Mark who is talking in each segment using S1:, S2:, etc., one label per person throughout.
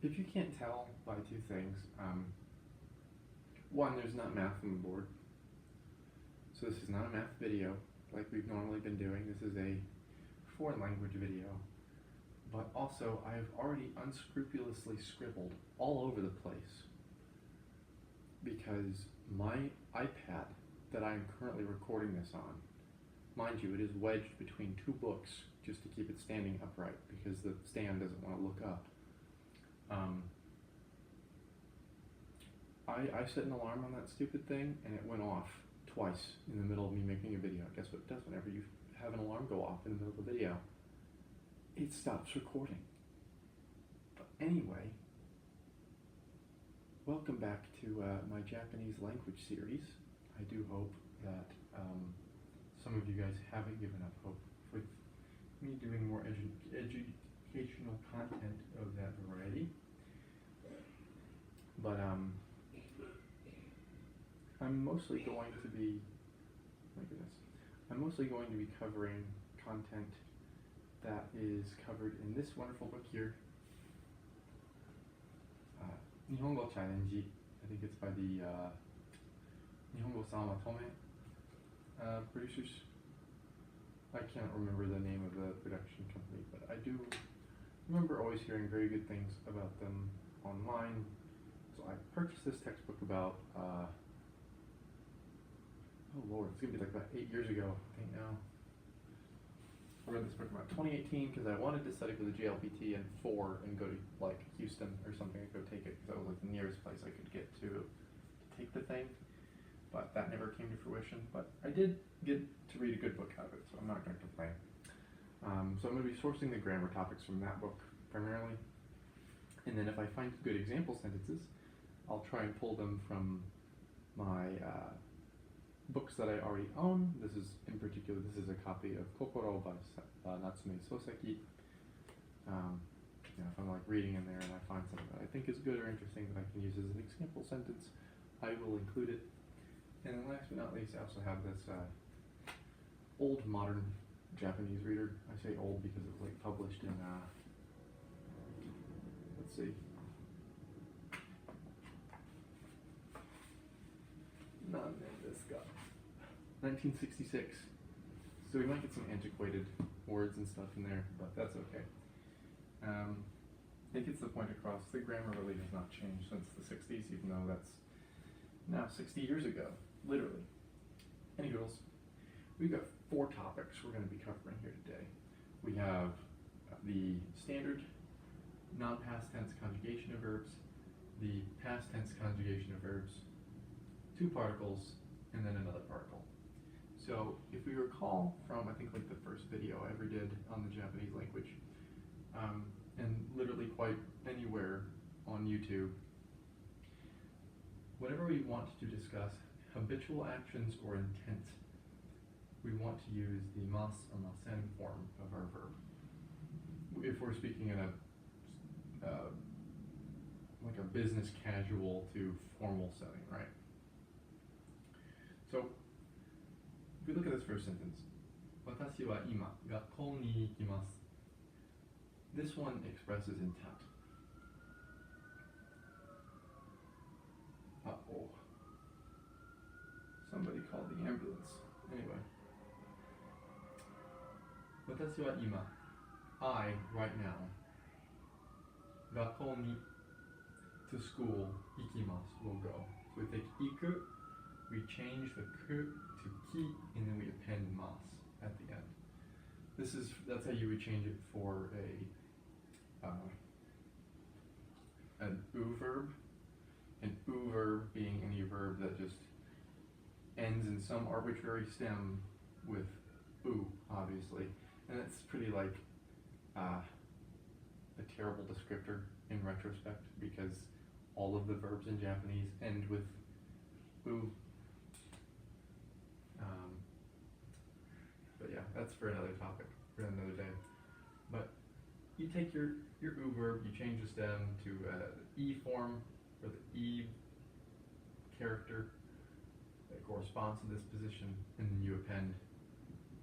S1: If you can't tell by two things, one, there's not math on the board. So this is not a math video like we've normally been doing. This is a foreign language video. But also, I've already unscrupulously scribbled all over the place because my iPad that I am currently recording this on, mind you, it is wedged between two books just to keep it standing upright because the stand doesn't want to look up. I set an alarm on that stupid thing and it went off twice in the middle of me making a video. Guess what it does whenever you have an alarm go off in the middle of a video? It stops recording. But anyway, welcome back to my Japanese language series. I do hope that some of you guys haven't given up hope with me doing more educational content of that variety. But I'm mostly going to be, I'm mostly going to be covering content that is covered in this wonderful book here, Nihongo Challenge. I think it's by the Nihongo Sama Tome producers. I can't remember the name of the production company, but I do remember always hearing very good things about them online. So I purchased this textbook about, oh Lord, it's gonna be like about 8 years ago, I think now. I read this book about 2018 because I wanted to study for the JLPT in 4 and go to like Houston or something and go take it because that was like the nearest place I could get to take the thing. But that never came to fruition. But I did get to read a good book out of it, so I'm not going to complain. So I'm going to be sourcing the grammar topics from that book primarily. And then if I find good example sentences, I'll try and pull them from my books that I already own. This is, in particular, this is a copy of Kokoro by Natsume Soseki. If I'm like reading in there and I find something that I think is good or interesting that I can use as an example sentence, I will include it. And then last but not least, I also have this old modern Japanese reader. I say old because it was like published in, let's see, not this guy. 1966. So we might get some antiquated words and stuff in there, but that's okay. It gets the point across. The grammar really has not changed since the 60s, even though that's now 60 years ago, literally. Anyways, we've got 4 topics we're going to be covering here today. We have the standard non-past tense conjugation of verbs, the past tense conjugation of verbs, 2 particles, and then another particle. So if we recall from, I think, like the first video I ever did on the Japanese language, and literally quite anywhere on YouTube, whenever we want to discuss habitual actions or intent, we want to use the mas or masen form of our verb. If we're speaking in a like a business casual to formal setting, right? So if we look at this first sentence, 私は今学校に行きます. This one expresses intent. Uh-oh. Somebody called the ambulance. Anyway. 私は今, I, right now, 学校に, to school, 行きます, will go. So we take 行く, we change the く to き, and then we append mas at the end. That's how you would change it for an u verb. An u verb being any verb that just ends in some arbitrary stem with u, obviously. And that's pretty like a terrible descriptor in retrospect because all of the verbs in Japanese end with u. But yeah, that's for another topic, for another day. But you take your u verb, you change the stem to e form, or the e character that corresponds to this position, and then you append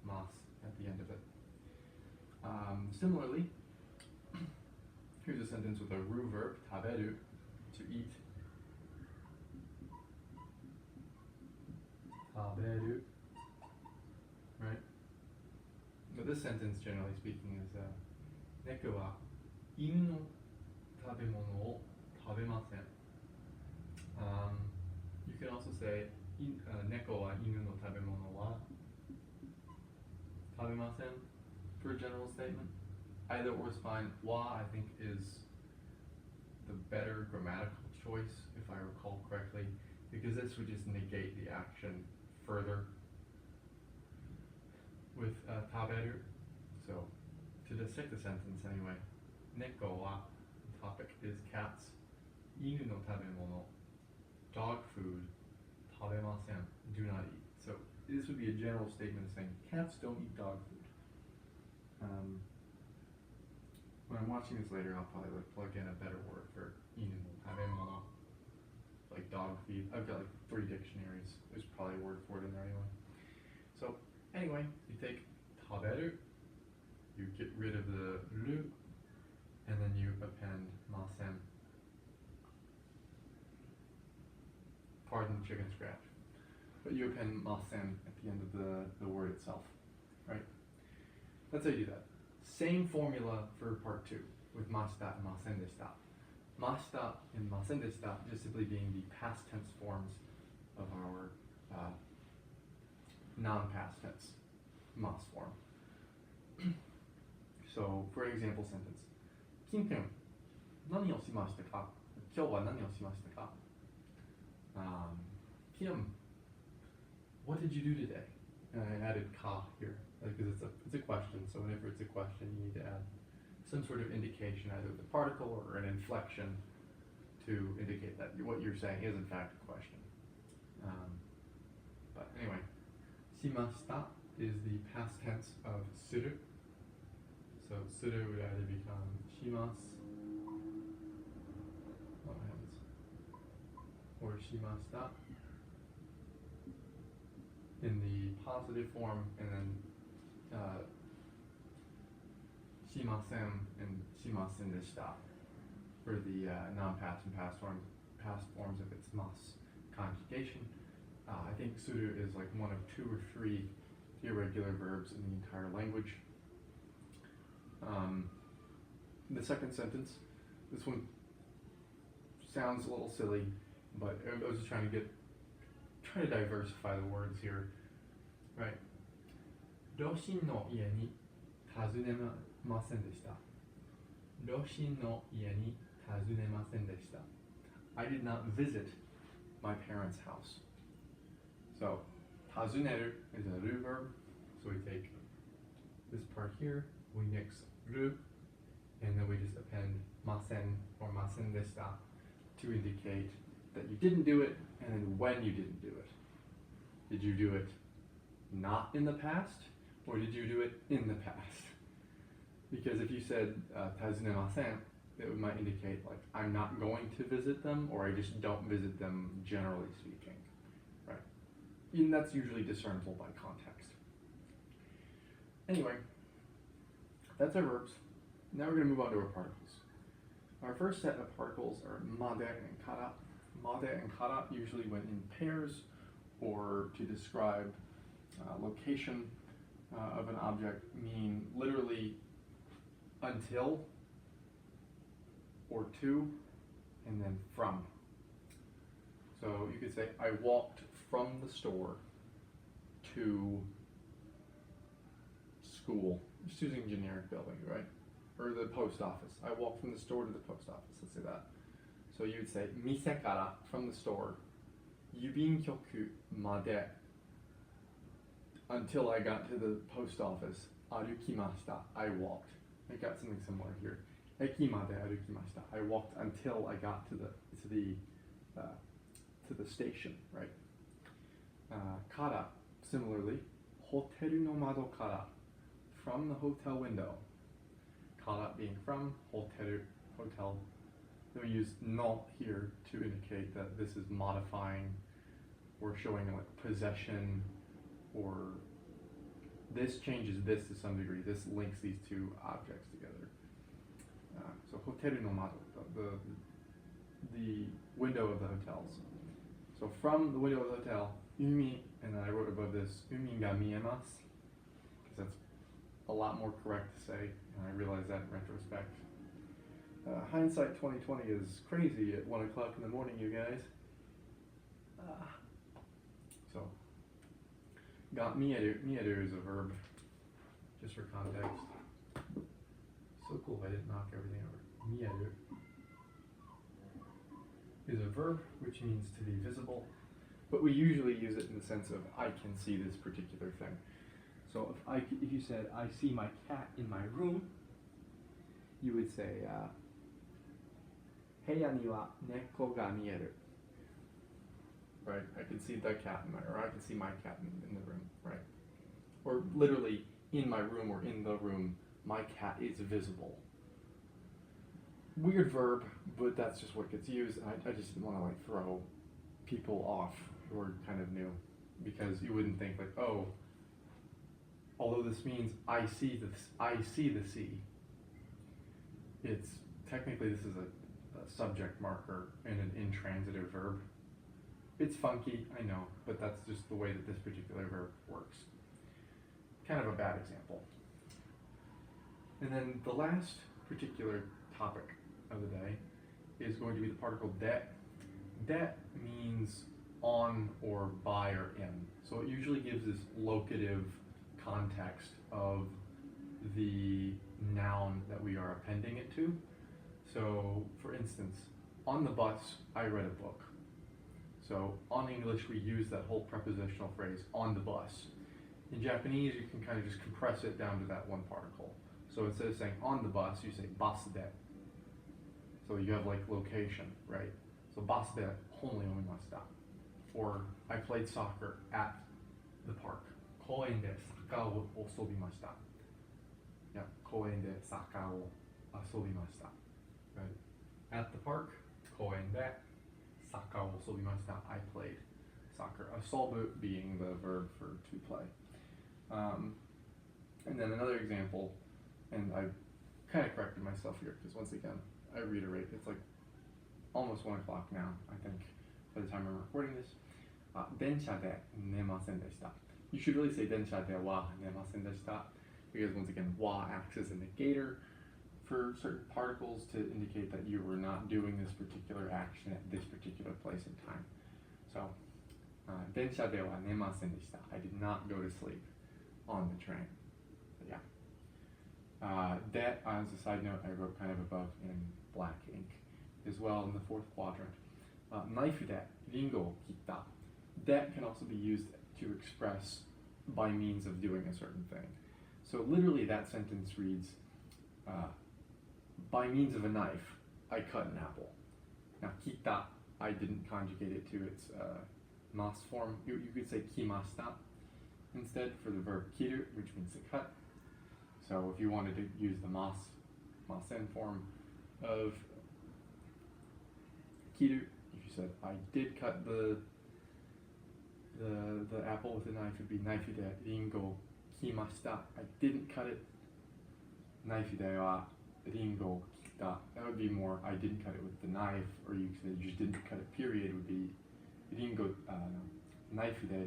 S1: mas at the end of it. Similarly, Here's a sentence with a ru verb, taberu, to eat. Taberu. Right? But this sentence, generally speaking, is neko wa inu no tabemono o tabemasen. You can also say neko wa inu no tabemono wa tabemasen for a general statement. Either or is fine. Wa, I think, is the better grammatical choice, if I recall correctly, because this would just negate the action further with taberu. So, to dissect the sentence anyway, neko wa, topic is cats, inu no tabemono, dog food, tabemasen, do not eat. So, this would be a general statement saying cats don't eat dog food. When I'm watching this later, I'll probably plug in a better word for inu no tabemono, like dog feed. I've got like 3 dictionaries. There's probably a word for it in there anyway. So anyway, you take taberu, you get rid of the ru, and then you append masen. Pardon the chicken scratch. But you append masen at the end of the word itself, right? That's how you do that. Same formula for part 2 with mashita and masen deshita. Mashita and masen deshita just simply being the past tense forms of our non-past tense mas form. So, for an example sentence, Kim-kun, 何をしましたか? 今日は何をしましたか? Kim, what did you do today? And I added ka here, because it's a question, so whenever it's a question, you need to add some sort of indication, either with a particle or an inflection, to indicate that what you're saying is in fact a question. But anyway, shimashita is the past tense of suru. So suru would either become shimasu, oh my heavens, or shimashita in the positive form, and then shimasen and shimasen deshita for the non-past and past forms of its mas conjugation. I think suru is like one of 2 or 3 irregular verbs in the entire language. The second sentence, this one sounds a little silly, but I was just trying to diversify the words here, right? Roshin no ie ni tazunemasen deshita. Roshin no ie ni tazunemasen deshita. I did not visit my parents' house. So, tazuneru is a ru verb, so we take this part here, we mix ru, and then we just append masen or masen deshita to indicate that you didn't do it, and then when you didn't do it. Did you do it not in the past, or did you do it in the past? Because if you said tazunemasen, it might indicate like I'm not going to visit them, or I just don't visit them generally speaking, right? And that's usually discernible by context. Anyway, that's our verbs. Now we're going to move on to our particles. Our first set of particles are made and kara. Made and kara usually when in pairs or to describe location of an object, meaning literally until or to and then from. So you could say I walked from the store to school. Just using generic buildings, right? Or the post office. I walked from the store to the post office. Let's say that. So you would say mise kara, from the store, yubinkyoku made, until I got to the post office, arukimashita, I walked. I got something similar here. Eki made arukimashita, I walked until I got to the station, right? Kara, similarly, hoteru no mado kara, from the hotel window. Kara being from, hoteru, hotel. Then we use no here to indicate that this is modifying or showing like possession, or this changes this to some degree. This links these 2 objects together. So hoteru teru no mado, the window of the hotels. So from the window of the hotel, umi, and then I wrote above this, umi ga miemasu, because that's a lot more correct to say, and I realize that in retrospect. Hindsight 2020 is crazy at 1 o'clock in the morning, you guys. So, ga mieru is a verb, just for context. So cool if I didn't knock everything over. Mieru is a verb which means to be visible, but we usually use it in the sense of I can see this particular thing. So if you said I see my cat in my room, you would say Heya ni wa neko ga mieru. Right? I can see the cat or I can see my cat in the room, right? Or literally in my room or in the room, my cat is visible. Weird verb, but that's just what gets used. I just didn't want to throw people off who are kind of new, because you wouldn't think oh, although this means I see the sea. It's technically this is a subject marker and an intransitive verb. It's funky, I know, but that's just the way that this particular verb works. Kind of a bad example. And then the last particular topic of the day is going to be the particle de. De means on or by or in. So it usually gives this locative context of the noun that we are appending it to. So, for instance, on the bus, I read a book. So, on English, we use that whole prepositional phrase, on the bus. In Japanese, you can kind of just compress it down to that one particle. So instead of saying on the bus, you say basu de. So you have location, right? So basu de honri omimashita. Or I played soccer at the park. Koen de saka wo asobimashita. Yeah, koen de saka wo asobimashita. Right? At the park, koen de saka wo asobimashita. I played soccer. Asobu being the verb for to play. And then another example, and I kind of corrected myself here because once again, I reiterate, it's almost 1 o'clock now, I think, by the time I'm recording this. Densha de nemasen deshita. You should really say densha de wa nemasen deshita, because once again, wa acts as a negator for certain particles to indicate that you were not doing this particular action at this particular place and time. So, densha de wa nemasen deshita. I did not go to sleep on the train. But yeah. That, as a side note, I wrote kind of above in black ink as well in the fourth quadrant. Naifu de ringo kita. That can also be used to express by means of doing a certain thing. So literally that sentence reads, by means of a knife, I cut an apple. Now kita, I didn't conjugate it to its mas form. You could say kimashita instead for the verb kiru, which means to cut. So if you wanted to use the masen form of kiru, if you said I did cut the apple with a knife, it would be naifu de ringo kimashita. I didn't cut it. Naifu de wa ringo kita. That would be more I didn't cut it with the knife, or you could say you just didn't cut it, period, would be ringo, naifu de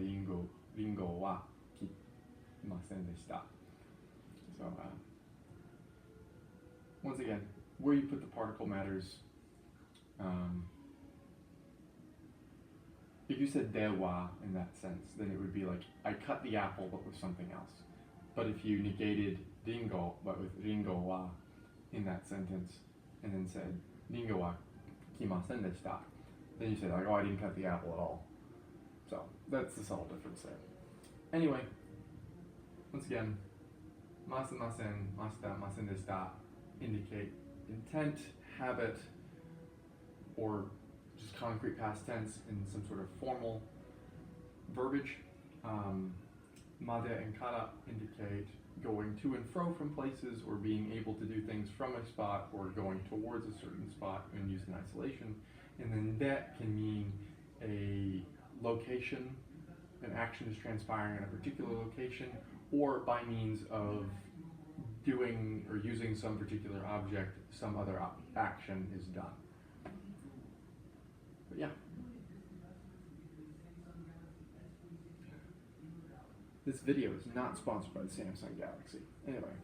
S1: ringo wa kimasen deshita. So, once again, where you put the particle matters. If you said dewa in that sense, then it would be I cut the apple but with something else. But if you negated ringo but with ringo wa in that sentence, and then said ringo wa kimasen deshita, then you said oh, I didn't cut the apple at all. So that's the subtle difference there. Anyway, once again, masen, mashita, masen deshita indicate intent, habit, or just concrete past tense in some sort of formal verbiage. Made and kara indicate going to and fro from places, or being able to do things from a spot, or going towards a certain spot when used in isolation. And then that can mean a location, an action is transpiring in a particular location, or by means of doing or using some particular object, some other action is done. But yeah. This video is not sponsored by the Samsung Galaxy. Anyway.